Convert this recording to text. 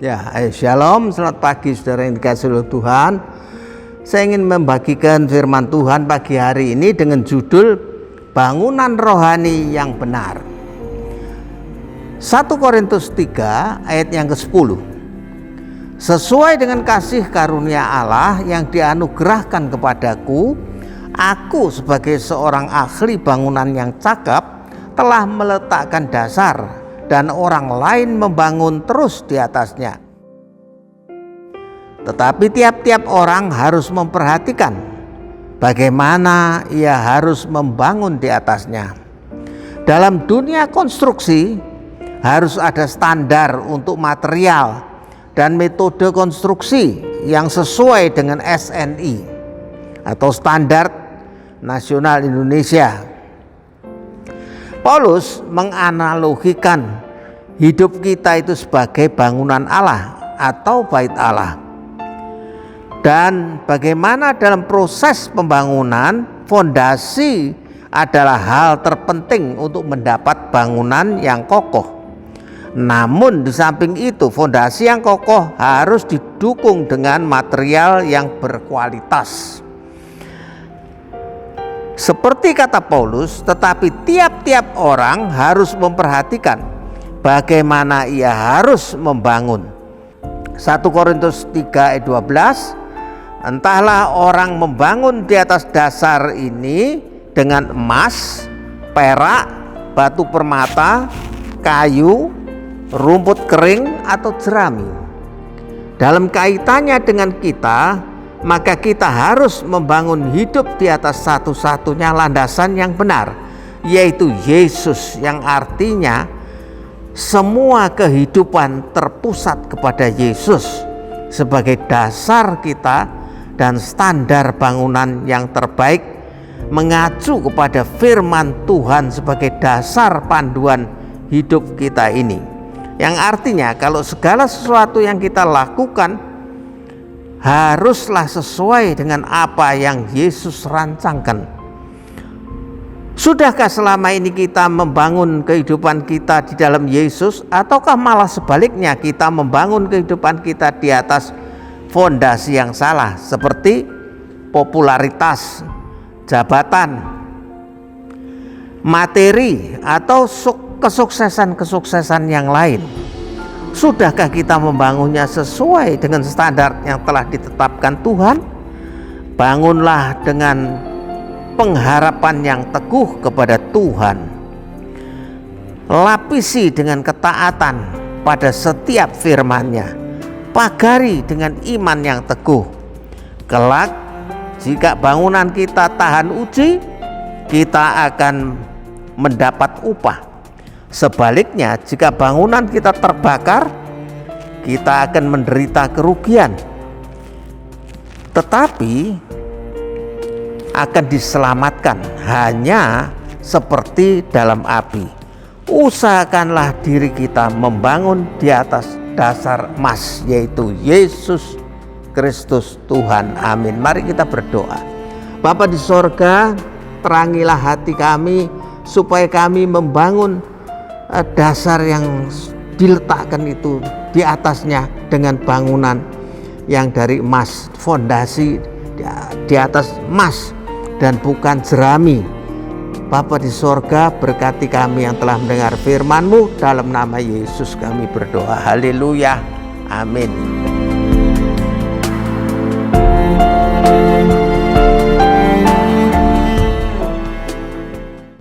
Ya, shalom, selamat pagi saudara yang dikasihi oleh Tuhan. Saya ingin membagikan firman Tuhan pagi hari ini dengan judul Bangunan Rohani yang Benar. 1 Korintus 3 ayat yang ke-10. Sesuai dengan kasih karunia Allah yang dianugerahkan kepadaku, aku sebagai seorang ahli bangunan yang cakap telah meletakkan dasar dan orang lain membangun terus di atasnya. Tetapi tiap-tiap orang harus memperhatikan bagaimana ia harus membangun di atasnya. Dalam dunia konstruksi harus ada standar untuk material dan metode konstruksi yang sesuai dengan SNI atau Standar Nasional Indonesia. Paulus menganalogikan hidup kita itu sebagai bangunan Allah atau bait Allah. Dan bagaimana dalam proses pembangunan, fondasi adalah hal terpenting untuk mendapat bangunan yang kokoh. Namun di samping itu, fondasi yang kokoh harus didukung dengan material yang berkualitas. Seperti kata Paulus, tetapi tiap-tiap orang harus memperhatikan bagaimana ia harus membangun. 1 Korintus 3 ayat 12, entahlah orang membangun di atas dasar ini dengan emas, perak, batu permata, kayu, rumput kering atau jerami. Dalam kaitannya dengan kita, maka kita harus membangun hidup di atas satu-satunya landasan yang benar, yaitu Yesus, yang artinya semua kehidupan terpusat kepada Yesus sebagai dasar kita dan standar bangunan yang terbaik, mengacu kepada firman Tuhan sebagai dasar panduan hidup kita ini. Yang artinya kalau segala sesuatu yang kita lakukan haruslah sesuai dengan apa yang Yesus rancangkan. Sudahkah selama ini kita membangun kehidupan kita di dalam Yesus, ataukah malah sebaliknya kita membangun kehidupan kita di atas fondasi yang salah, seperti popularitas, jabatan, materi, atau kesuksesan-kesuksesan yang lain? Sudahkah kita membangunnya sesuai dengan standar yang telah ditetapkan Tuhan? Bangunlah dengan pengharapan yang teguh kepada Tuhan. Lapisi dengan ketaatan pada setiap firman-Nya. Pagari dengan iman yang teguh. Kelak, jika bangunan kita tahan uji, kita akan mendapat upah. Sebaliknya, jika bangunan kita terbakar, kita akan menderita kerugian. Tetapi akan diselamatkan hanya seperti dalam api. Usahakanlah diri kita membangun di atas dasar emas, yaitu Yesus Kristus Tuhan. Amin. Mari kita berdoa. Bapa di sorga, terangilah hati kami supaya kami membangun dasar yang diletakkan itu di atasnya dengan bangunan yang dari emas, fondasi di atas emas dan bukan jerami. Bapa di sorga, berkati kami yang telah mendengar firman-Mu. Dalam nama Yesus kami berdoa. Haleluya. Amin.